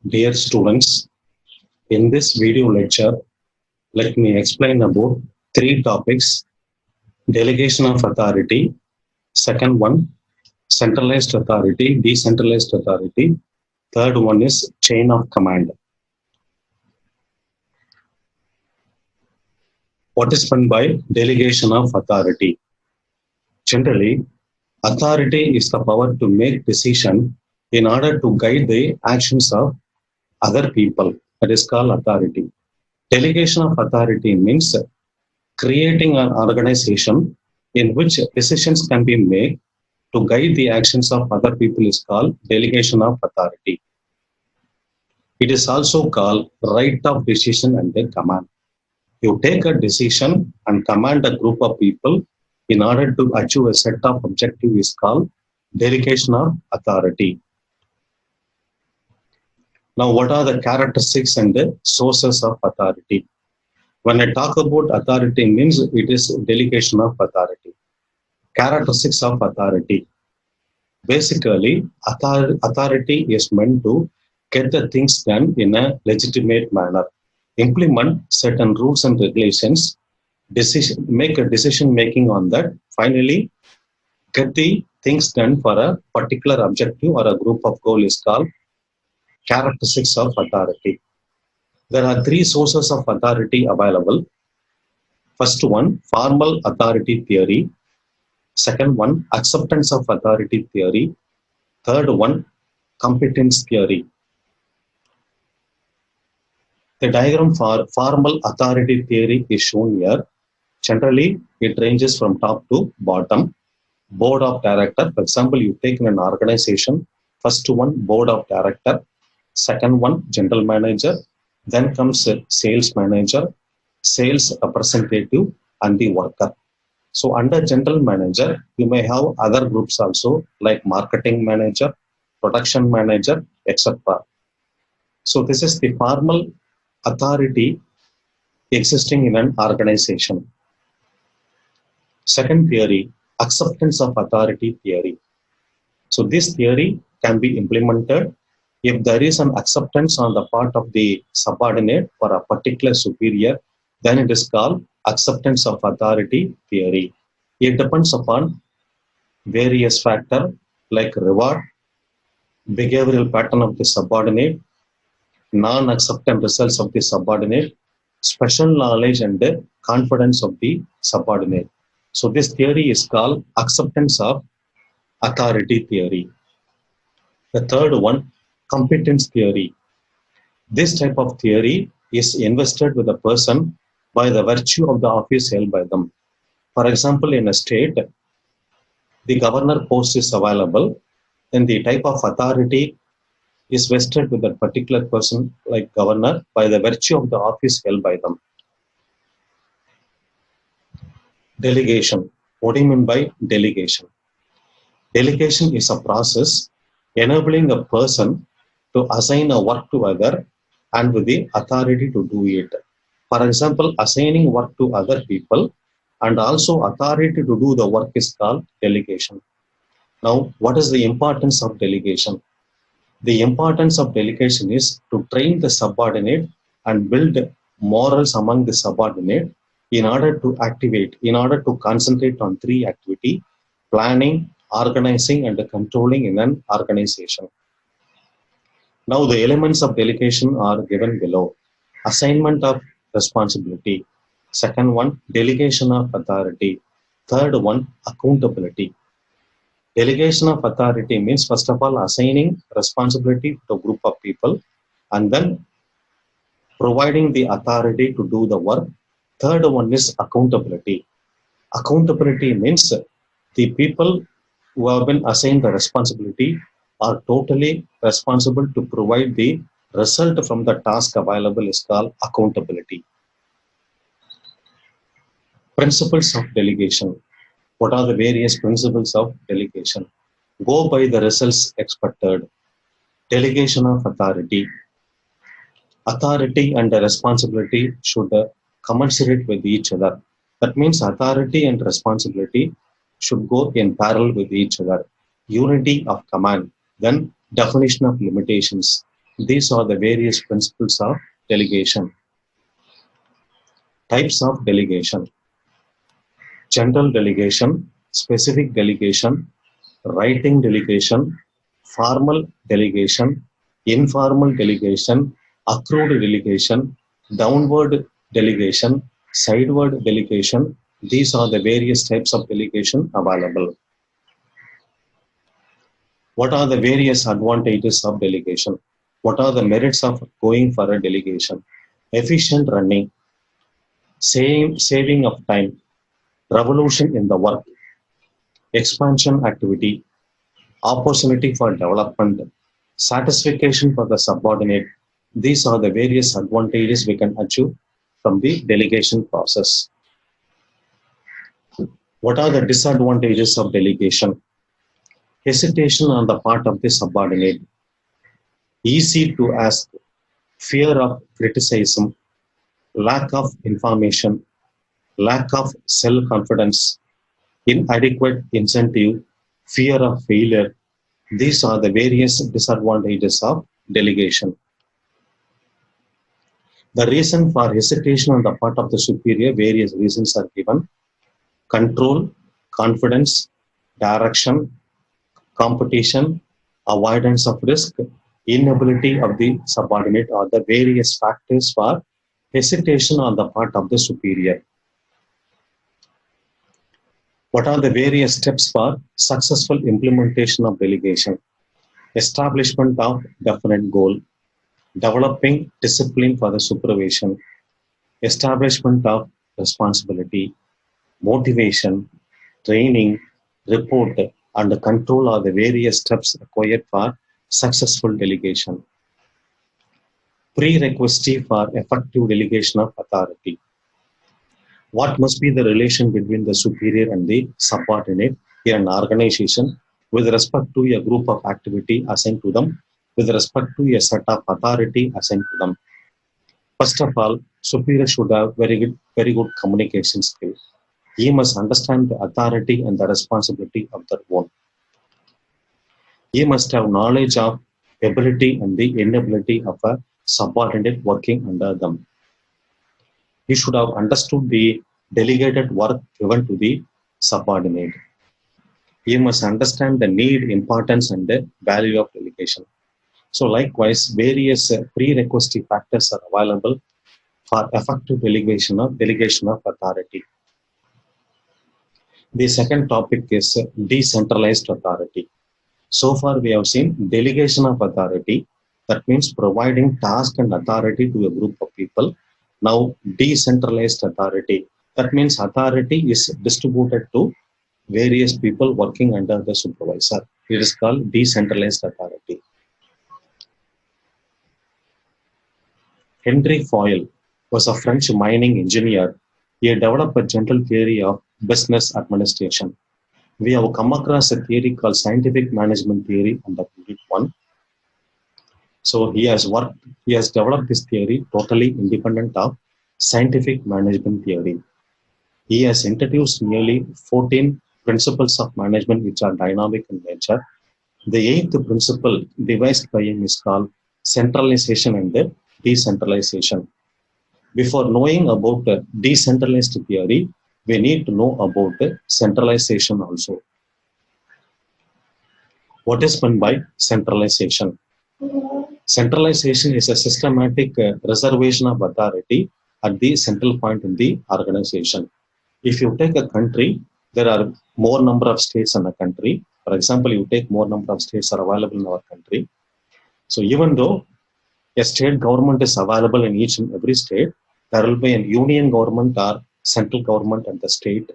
Dear students, in this video lecture, let me explain about three topics: delegation of authority, second one, centralized authority, decentralized authority, third one is chain of command. What is meant by delegation of authority? Generally, authority is the power to make decision in order to guide the actions of other people. That is called authority. Delegation of authority means creating an organization in which decisions can be made to guide the actions of other people is called delegation of authority. It is also called right of decision and then command. You take a decision and command a group of people in order to achieve a set of objectives is called delegation of authority. Now, what are the characteristics and the sources of authority? When I talk about authority means it is delegation of authority. Characteristics of authority. Basically, authority is meant to get the things done in a legitimate manner, implement certain rules and regulations, make a decision making on that, finally get the things done for a particular objective or a group of goal is called characteristics of authority. There are three sources of authority available. First one, formal authority theory. Second one, acceptance of authority theory. Third one, competence theory. The diagram for formal authority theory is shown here. Generally, it ranges from top to bottom. Board of director, for example, you take in an organization, first one, board of director. Second one, general manager. Then comes a sales manager, sales representative, and the worker. So under general manager, you may have other groups also like marketing manager, production manager, etc. So this is the formal authority existing in an organization. Second theory, acceptance of authority theory. So this theory can be implemented if there is an acceptance on the part of the subordinate for a particular superior, then it is called acceptance of authority theory. It depends upon various factors like reward, behavioral pattern of the subordinate, non-acceptance results of the subordinate, special knowledge and confidence of the subordinate. So this theory is called acceptance of authority theory. The third one, competence theory. This type of theory is invested with a person by the virtue of the office held by them. For example, in a state, the governor post is available, then the type of authority is vested with a particular person like governor by the virtue of the office held by them. Delegation. What do you mean by delegation? Delegation is a process enabling a person to assign a work to other and with the authority to do it. For example, assigning work to other people and also authority to do the work is called delegation. Now, what is the importance of delegation? The importance of delegation is to train the subordinate and build morals among the subordinate in order to activate, in order to concentrate on three activities: planning, organizing, and controlling in an organization. Now, the elements of delegation are given below. Assignment of responsibility. Second one, delegation of authority. Third one, accountability. Delegation of authority means, first of all, assigning responsibility to a group of people and then providing the authority to do the work. Third one is accountability. Accountability means the people who have been assigned the responsibility are totally responsible to provide the result from the task available is called accountability. Principles of delegation. What are the various principles of delegation? Go by the results expected. Delegation of authority. Authority and responsibility should commensurate with each other. That means authority and responsibility should go in parallel with each other. Unity of command. Then definition of limitations. These are the various principles of delegation. Types of delegation: general delegation, specific delegation, writing delegation, formal delegation, informal delegation, accrued delegation, downward delegation, sideward delegation. These are the various types of delegation available. What are the various advantages of delegation? What are the merits of going for a delegation? Efficient running, saving of time, revolution in the work, expansion activity, opportunity for development, satisfaction for the subordinate. These are the various advantages we can achieve from the delegation process. What are the disadvantages of delegation? Hesitation on the part of the subordinate, easy to ask, fear of criticism, lack of information, lack of self-confidence, inadequate incentive, fear of failure. These are the various disadvantages of delegation. The reason for hesitation on the part of the superior, various reasons are given: control, confidence, direction, competition, avoidance of risk, inability of the subordinate are the various factors for hesitation on the part of the superior. What are the various steps for successful implementation of delegation? Establishment of definite goal, developing discipline for the supervision, establishment of responsibility, motivation, training, report, and control are the various steps required for successful delegation. Prerequisite for effective delegation of authority. What must be the relation between the superior and the subordinate in an organization with respect to a group of activity assigned to them, with respect to a set of authority assigned to them? First of all, superior should have very good communication skills. He must understand the authority and the responsibility of their own. He must have knowledge of ability and the inability of a subordinate working under them. He should have understood the delegated work given to the subordinate. He must understand the need, importance, and the value of delegation. So likewise, various prerequisite factors are available for effective delegation of authority. The second topic is decentralized authority. So far, we have seen delegation of authority. That means providing task and authority to a group of people. Now, decentralized authority. That means authority is distributed to various people working under the supervisor. It is called decentralized authority. Henry Foyle was a French mining engineer. He developed a general theory of business administration. We have come across a theory called scientific management theory under Unit 1. So he has developed this theory totally independent of scientific management theory. He has introduced nearly 14 principles of management which are dynamic in nature. The eighth principle devised by him is called centralization and decentralization. Before knowing about the decentralized theory, we need to know about the centralization also. What is meant by centralization? Centralization is a systematic reservation of authority at the central point in the organization. If you take a country, there are more number of states in a country. For example, you take more number of states are available in our country. So even though a state government is available in each and every state, there will be a union government or central government at the state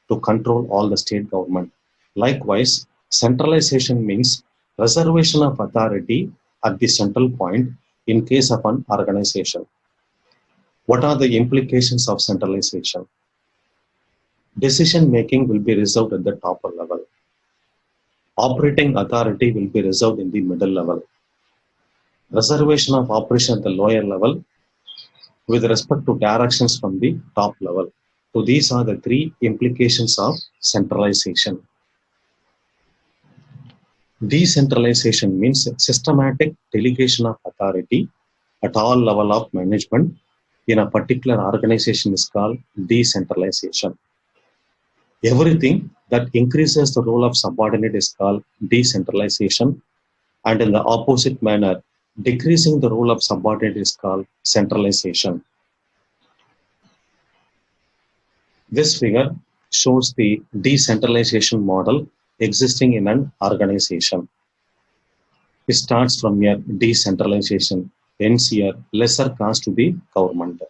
to control all the state government. Likewise, centralization means reservation of authority at the central point in case of an organization. What are the implications of centralization? Decision making will be reserved at the top level. Operating authority will be reserved in the middle level. Reservation of operation at the lower level with respect to directions from the top level. So these are the three implications of centralization. Decentralization means systematic delegation of authority at all level of management in a particular organization is called decentralization. Everything that increases the role of subordinate is called decentralization, and in the opposite manner, decreasing the role of subordinate is called centralization. This figure shows the decentralization model existing in an organization. It starts from here, decentralization, ends here, lesser cost to the government.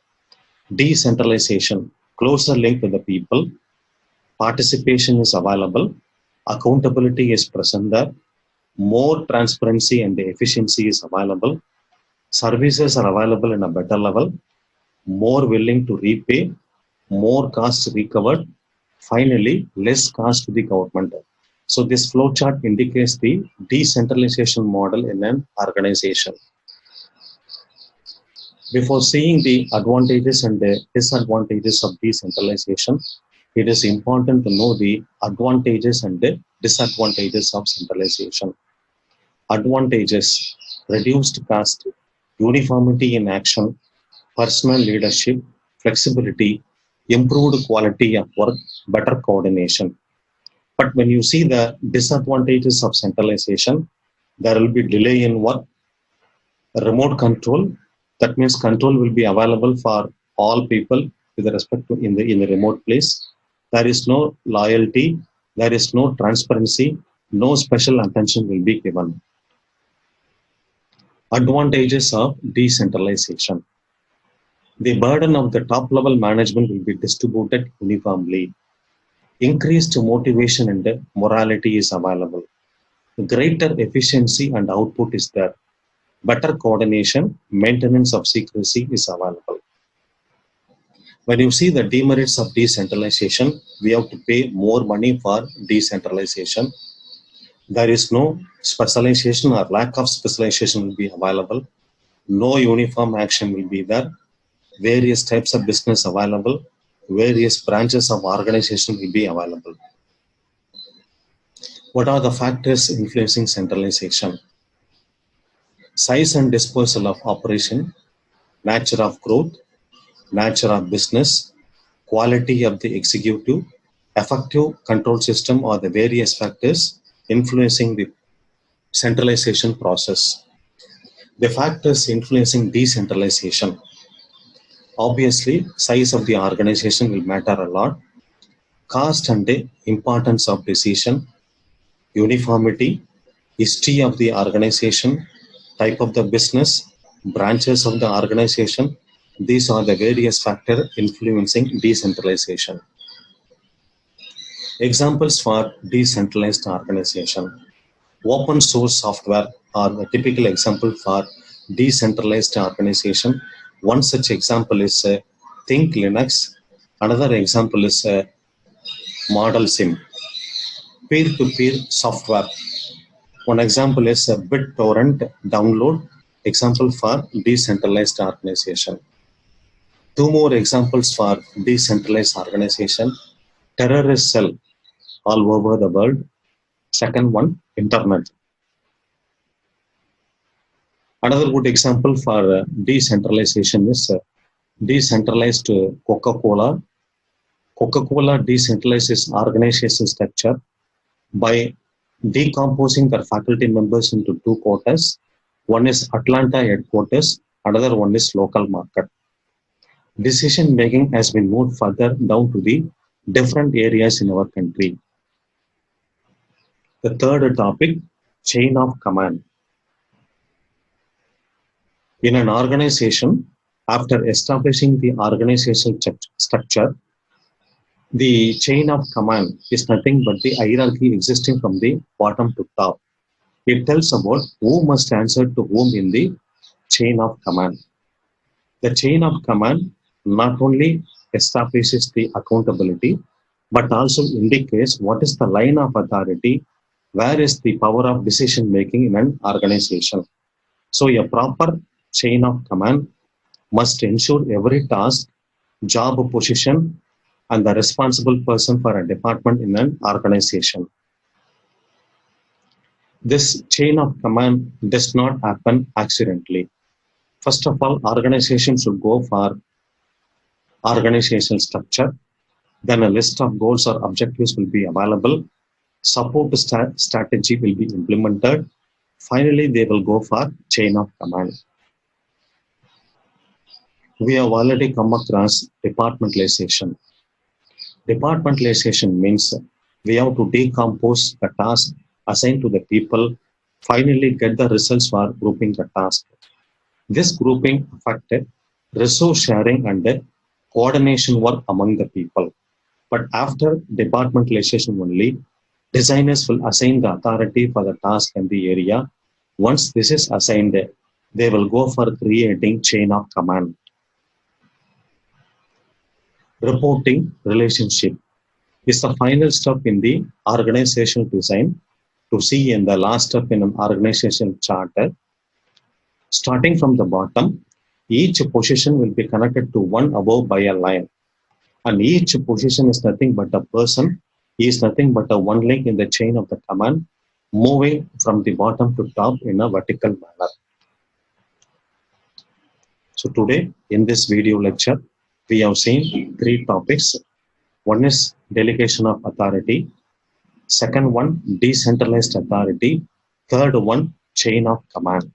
Decentralization, closer link with the people, participation is available, accountability is present there, more transparency and efficiency is available, services are available in a better level, more willing to repay, more costs recovered, finally, less cost to the government. So this flowchart indicates the decentralization model in an organization. Before seeing the advantages and the disadvantages of decentralization, it is important to know the advantages and the disadvantages of centralization. Advantages: reduced cost, uniformity in action, personal leadership, flexibility, improved quality of work, better coordination. But when you see the disadvantages of centralization, there will be delay in work, remote control. That means control will be available for all people with respect to in the remote place. There is no loyalty, there is no transparency, no special attention will be given. Advantages of decentralization: the burden of the top level management will be distributed uniformly. Increased motivation and morality is available. Greater efficiency and output is there. Better coordination, maintenance of secrecy is available. When you see the demerits of decentralization, we have to pay more money for decentralization. There is no specialization or lack of specialization will be available. No uniform action will be there. Various types of business available. Various branches of organization will be available. What are the factors influencing centralization? Size and dispersal of operation, nature of growth, nature of business, quality of the executive, effective control system are the various factors influencing the centralization process. The factors influencing decentralization: obviously, size of the organization will matter a lot. Cost and the importance of decision, uniformity, history of the organization, type of the business, branches of the organization. These are the various factors influencing decentralization. Examples for decentralized organization: open source software are a typical example for decentralized organization. One such example is Think Linux. Another example is Model Sim. Peer-to-peer software. One example is BitTorrent download, example for decentralized organization. Two more examples for decentralized organization: terrorist cell all over the world. Second one, internet. Another good example for decentralization is decentralized Coca-Cola. Coca-Cola decentralizes organization structure by decomposing their faculty members into two quotas. One is Atlanta headquarters, another one is local market. Decision making has been moved further down to the different areas in our country. The third topic, chain of command. In an organization, after establishing the organizational structure, the chain of command is nothing but the hierarchy existing from the bottom to top. It tells about who must answer to whom in the chain of command. The chain of command not only establishes the accountability, but also indicates what is the line of authority, where is the power of decision making in an organization. So a proper chain of command must ensure every task, job position, and the responsible person for a department in an organization. This chain of command does not happen accidentally. First of all, organization should go for organizational structure. Then a list of goals or objectives will be available. Support strategy will be implemented. Finally, they will go for chain of command. We have already come across departmentalization. Departmentalization means we have to decompose the task assigned to the people, finally get the results for grouping the task. This grouping affected resource sharing and coordination work among the people. But after departmentalization only, designers will assign the authority for the task and the area. Once this is assigned, they will go for creating chain of command. Reporting relationship is the final step in the organizational design to see in the last step in an organizational charter. Starting from the bottom, each position will be connected to one above by a line. And each position is nothing but a person. He is nothing but a one link in the chain of the command, moving from the bottom to top in a vertical manner. So today, in this video lecture, we have seen three topics. One is delegation of authority. Second one, decentralized authority. Third one, chain of command.